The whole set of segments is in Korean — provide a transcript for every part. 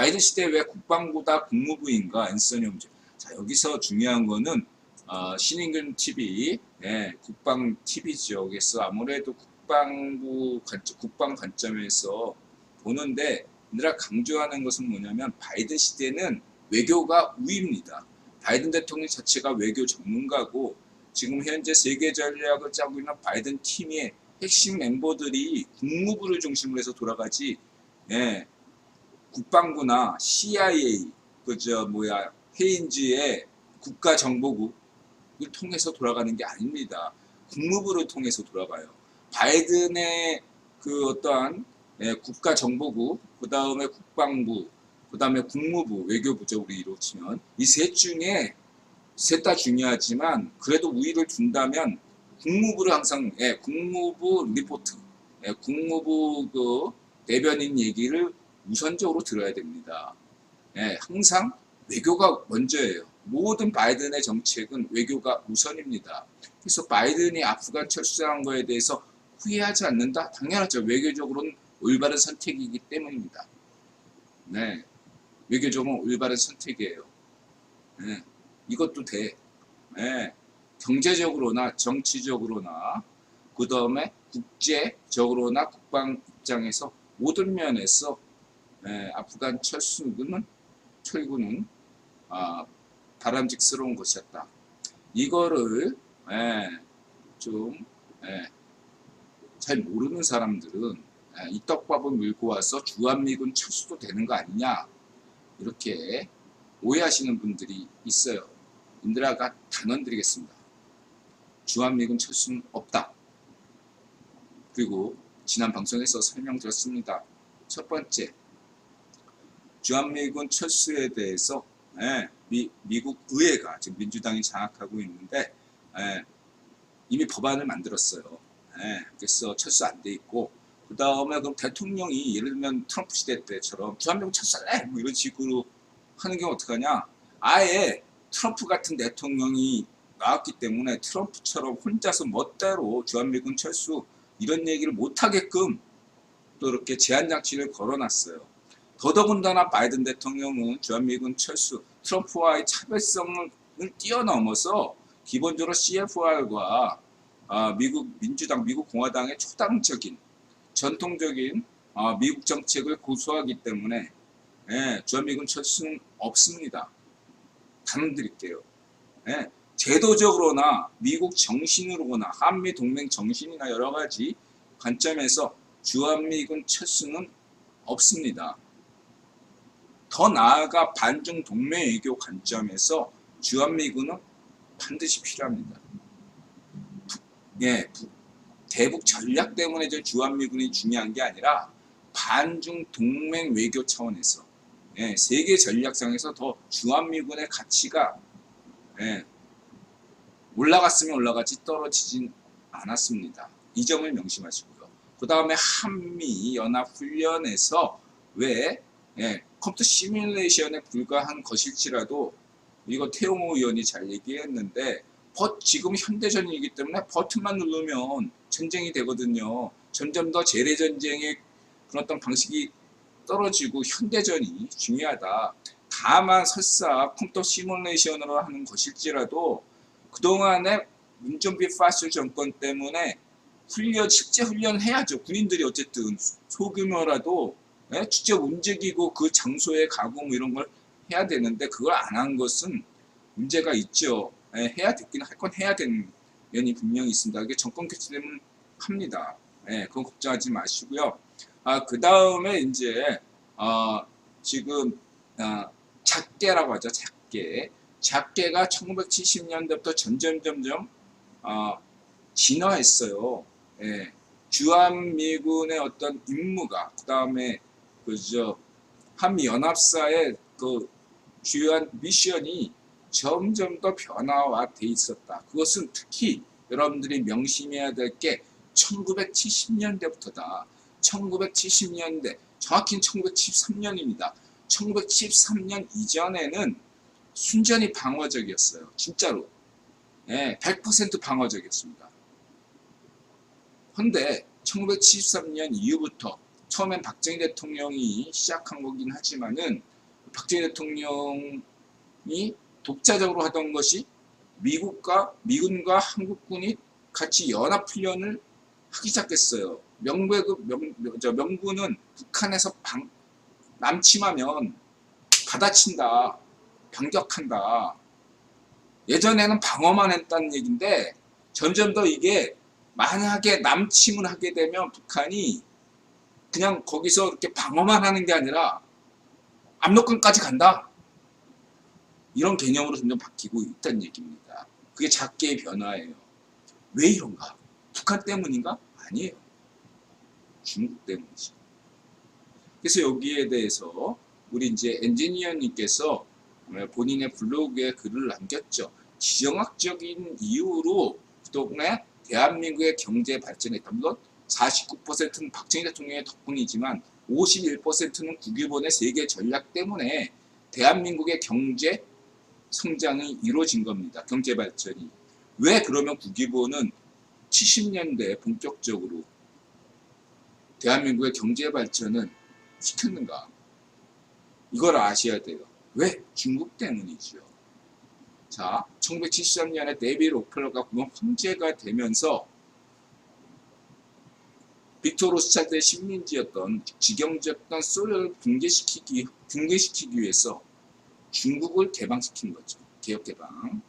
바이든 시대에 왜 국방부다 국무부인가 앤서니 홈즈. 자, 여기서 중요한 거는 신인근 TV, 국방 TV죠. 그래서 아무래도 국방 관점에서 보는데 얘들아 강조하는 것은 뭐냐면 바이든 시대는 외교가 우위입니다. 바이든 대통령 자체가 외교 전문가고 지금 현재 세계 전략을 짜고 있는 바이든 팀의 핵심 멤버들이 국무부를 중심으로 해서 돌아가지, 국방부나 CIA, 헤인즈의 국가정보국을 통해서 돌아가는 게 아닙니다. 국무부를 통해서 돌아가요. 바이든의 그 어떠한 국가정보국, 그 다음에 국방부, 그 다음에 국무부, 외교부죠, 우리 이로 치면. 이 셋 중에 셋 다 중요하지만 그래도 우위를 둔다면 국무부를 항상, 국무부 리포트, 국무부 그 대변인 얘기를 우선적으로 들어야 됩니다. 항상 외교가 먼저예요. 모든 바이든의 정책은 외교가 우선입니다. 그래서 바이든이 아프간 철수한 거에 대해서 후회하지 않는다? 당연하죠. 외교적으로는 올바른 선택이기 때문입니다. 외교적으로는 올바른 선택이에요. 이것도 돼. 경제적으로나 정치적으로나 그 다음에 국제적으로나 국방 입장에서 모든 면에서 아프간 철구는 바람직스러운 것이었다. 이거를 좀 잘 모르는 사람들은 이 떡밥을 물고 와서 주한미군 철수도 되는 거 아니냐 이렇게 오해하시는 분들이 있어요. 인드라가 단언드리겠습니다. 주한미군 철수는 없다. 그리고 지난 방송에서 설명드렸습니다. 첫 번째, 주한미군 철수에 대해서 미국 의회가 지금 민주당이 장악하고 있는데 이미 법안을 만들었어요. 그래서 철수 안 돼 있고, 그 다음에 그럼 대통령이 예를 들면 트럼프 시대 때처럼 주한미군 철수할래? 뭐 이런 식으로 하는 경우 어떡하냐? 아예 트럼프 같은 대통령이 나왔기 때문에 트럼프처럼 혼자서 멋대로 주한미군 철수 이런 얘기를 못하게끔 또 이렇게 제한 장치를 걸어놨어요. 더더군다나 바이든 대통령은 주한미군 철수, 트럼프와의 차별성을 뛰어넘어서 기본적으로 CFR과 미국 민주당, 미국 공화당의 초당적인 전통적인 미국 정책을 고수하기 때문에 주한미군 철수는 없습니다. 단언드릴게요. 제도적으로나 미국 정신으로나 한미 동맹 정신이나 여러 가지 관점에서 주한미군 철수는 없습니다. 더 나아가 반중 동맹 외교 관점에서 주한미군은 반드시 필요합니다. 대북 전략 때문에 주한미군이 중요한 게 아니라 반중 동맹 외교 차원에서 세계 전략상에서 더 주한미군의 가치가 올라갔으면 올라갔지 떨어지진 않았습니다. 이 점을 명심하시고요. 그 다음에 한미연합훈련에서 왜 컴퓨터 시뮬레이션에 불과한 것일지라도 이거 태용호 의원이 잘 얘기했는데 지금 현대전이기 때문에 버튼만 누르면 전쟁이 되거든요. 점점 더 재래전쟁의 그런 어떤 방식이 떨어지고 현대전이 중요하다. 다만 설사 컴퓨터 시뮬레이션으로 하는 것일지라도 그동안에 문정비 파스 정권 때문에 실제 훈련을 해야죠. 군인들이 어쨌든 소규모라도 직접 움직이고 그 장소에 가고 뭐 이런 걸 해야 되는데 그걸 안 한 것은 문제가 있죠. 해야 됐긴 할 건 해야 되는 면이 분명히 있습니다. 이게 정권 교체되면 합니다. 그건 걱정하지 마시고요. 그 다음에 이제 지금 작계라고 하죠. 작계가 1970년대부터 점점 진화했어요. 주한미군의 어떤 임무가 그 다음에 한미연합사의 그 주요한 미션이 점점 더 변화화돼 있었다. 그것은 특히 여러분들이 명심해야 될 게 1970년대부터다. 1970년대, 정확히는 1973년입니다. 1973년 이전에는 순전히 방어적이었어요. 진짜로. 100% 방어적이었습니다. 그런데 1973년 이후부터 처음엔 박정희 대통령이 시작한 거긴 하지만은 박정희 대통령이 독자적으로 하던 것이 미군과 한국군이 같이 연합훈련을 하기 시작했어요. 명분은 북한에서 남침하면 받아친다, 반격한다. 예전에는 방어만 했다는 얘기인데 점점 더 이게 만약에 남침을 하게 되면 북한이 그냥 거기서 이렇게 방어만 하는 게 아니라 압록강까지 간다. 이런 개념으로 점점 바뀌고 있다는 얘기입니다. 그게 작게의 변화예요. 왜 이런가? 북한 때문인가? 아니에요. 중국 때문이지. 그래서 여기에 대해서 우리 이제 엔지니어님께서 본인의 블로그에 글을 남겼죠. 지정학적인 이유로 그동안에 대한민국의 경제 발전에 있다. 물론 49%는 박정희 대통령의 덕분이지만 51%는 국유본의 세계 전략 때문에 대한민국의 경제 성장이 이루어진 겁니다. 경제 발전이. 왜 그러면 국유본은 70년대에 본격적으로 대한민국의 경제 발전을 시켰는가? 이걸 아셔야 돼요. 왜? 중국 때문이죠. 자, 1973년에 데이비드 록펠러가 황제가 되면서 빅토르 로스차일드의 식민지였던 지경지였던 소련을 붕괴시키기 위해서 중국을 개방시킨 거죠. 개혁 개방.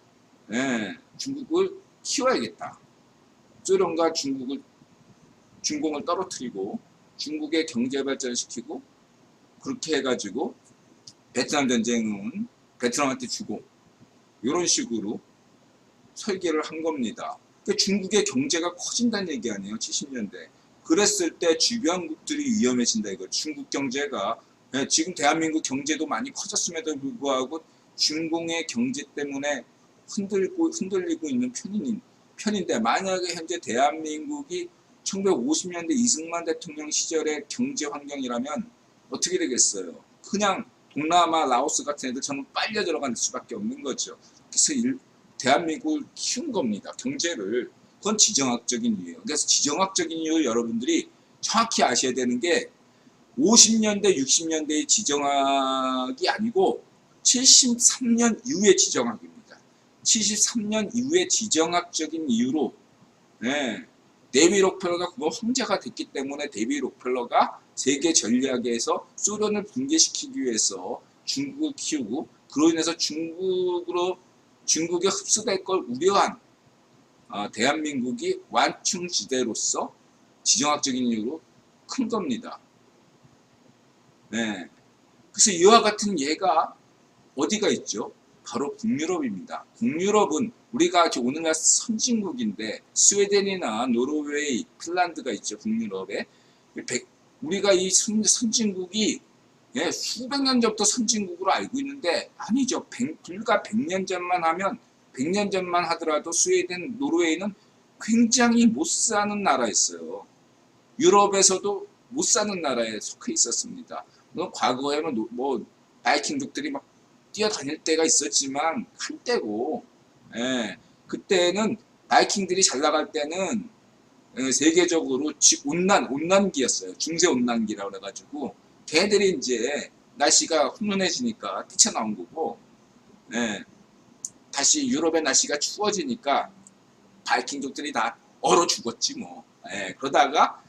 네, 중국을 키워야겠다. 소련과 중공을 떨어뜨리고 중국의 경제 발전시키고 그렇게 해가지고 베트남 전쟁은 베트남한테 주고 이런 식으로 설계를 한 겁니다. 그러니까 중국의 경제가 커진다는 얘기 아니에요. 70년대. 그랬을 때 주변국들이 위험해진다 이거. 중국 경제가 지금 대한민국 경제도 많이 커졌음에도 불구하고 중공의 경제 때문에 흔들리고 있는 편인데 만약에 현재 대한민국이 1950년대 이승만 대통령 시절의 경제 환경이라면 어떻게 되겠어요? 그냥 동남아, 라오스 같은 애들처럼 빨려 들어갈 수밖에 없는 거죠. 그래서 대한민국을 키운 겁니다. 경제를. 그건 지정학적인 이유예요. 그래서 지정학적인 이유를 여러분들이 정확히 아셔야 되는 게 50년대, 60년대의 지정학이 아니고 73년 이후의 지정학입니다. 73년 이후의 지정학적인 이유로 데이비드 록펠러가 그거 황제가 됐기 때문에 데이비드 록펠러가 세계 전략에서 소련을 붕괴시키기 위해서 중국을 키우고 그로 인해서 중국에 흡수될 걸 우려한 대한민국이 완충지대로서 지정학적인 이유로 큰 겁니다. 그래서 이와 같은 예가 어디가 있죠? 바로 북유럽입니다. 북유럽은 우리가 오늘날 선진국인데 스웨덴이나 노르웨이, 핀란드가 있죠. 북유럽에. 우리가 이 선진국이 수백 년 전부터 선진국으로 알고 있는데 아니죠. 불과 100년 전만 하더라도 스웨덴, 노르웨이는 굉장히 못 사는 나라였어요. 유럽에서도 못 사는 나라에 속해 있었습니다. 과거에는 바이킹족들이 막 뛰어다닐 때가 있었지만 한때고 그때는 바이킹들이 잘 나갈 때는 세계적으로 온난기였어요. 중세 온난기라고 해가지고 걔들이 이제 날씨가 훈훈해지니까 뛰쳐나온 거고 다시 유럽의 날씨가 추워지니까 바이킹족들이 다 얼어 죽었지 뭐. 그러다가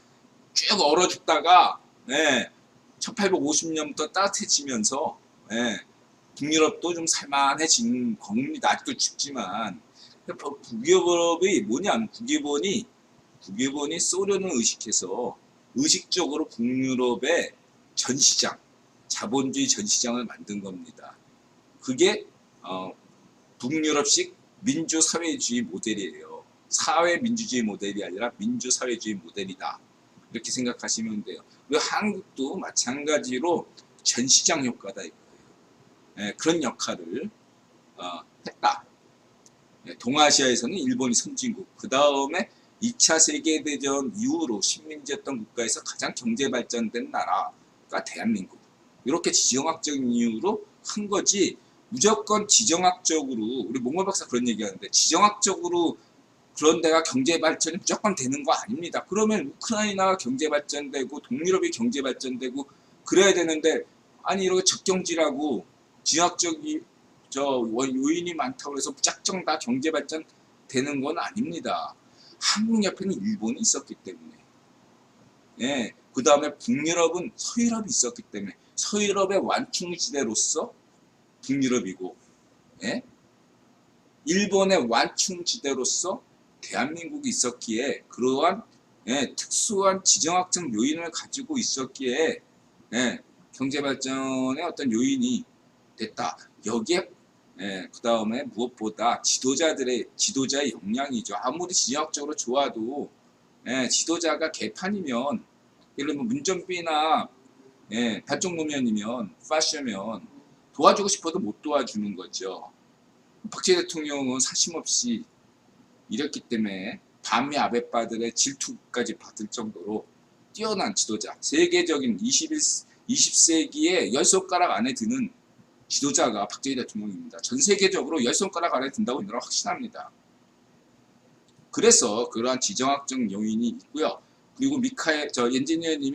쭉 얼어 죽다가 1850년부터 따뜻해지면서 북유럽도 좀 살만해진 겁니다. 아직도 춥지만 북유럽이 뭐냐면 북유본이 소련을 의식해서 의식적으로 북유럽의 전시장, 자본주의 전시장을 만든 겁니다. 그게 북유럽식 민주사회주의 모델이에요. 사회민주주의 모델이 아니라 민주사회주의 모델이다. 이렇게 생각하시면 돼요. 그리고 한국도 마찬가지로 전시장 효과다 이거예요. 그런 역할을 했다. 동아시아에서는 일본이 선진국, 그 다음에 2차 세계대전 이후로 식민지였던 국가에서 가장 경제 발전된 나라가 대한민국. 이렇게 지정학적인 이유로 한 거지 무조건 지정학적으로 우리 몽골 박사 그런 얘기하는데 지정학적으로 그런 데가 경제 발전이 무조건 되는 거 아닙니다. 그러면 우크라이나가 경제 발전되고 동유럽이 경제 발전되고 그래야 되는데 아니 이렇게 적경지라고 지역적이 요인이 많다고 해서 무작정 다 경제 발전 되는 건 아닙니다. 한국 옆에는 일본이 있었기 때문에, 예, 그 다음에 북유럽은 서유럽이 있었기 때문에 서유럽의 완충지대로서 북유럽이고, 예, 일본의 완충지대로서 대한민국이 있었기에 그러한, 예, 특수한 지정학적 요인을 가지고 있었기에, 예, 경제발전의 어떤 요인이 됐다. 여기에, 예, 그 다음에 무엇보다 지도자의 역량이죠. 아무리 지정학적으로 좋아도, 예, 지도자가 개판이면, 예를 들면 문정비나, 예, 발전노면이면 파시면 도와주고 싶어도 못 도와주는 거죠. 박정희 대통령은 사심없이 이랬기 때문에 반미 아베빠들의 질투까지 받을 정도로 뛰어난 지도자, 세계적인 20세기에 10손가락 안에 드는 지도자가 박정희 대통령입니다. 전 세계적으로 10손가락 안에 든다고 저는 확신합니다. 그래서 그러한 지정학적 요인이 있고요. 그리고 엔지니어님이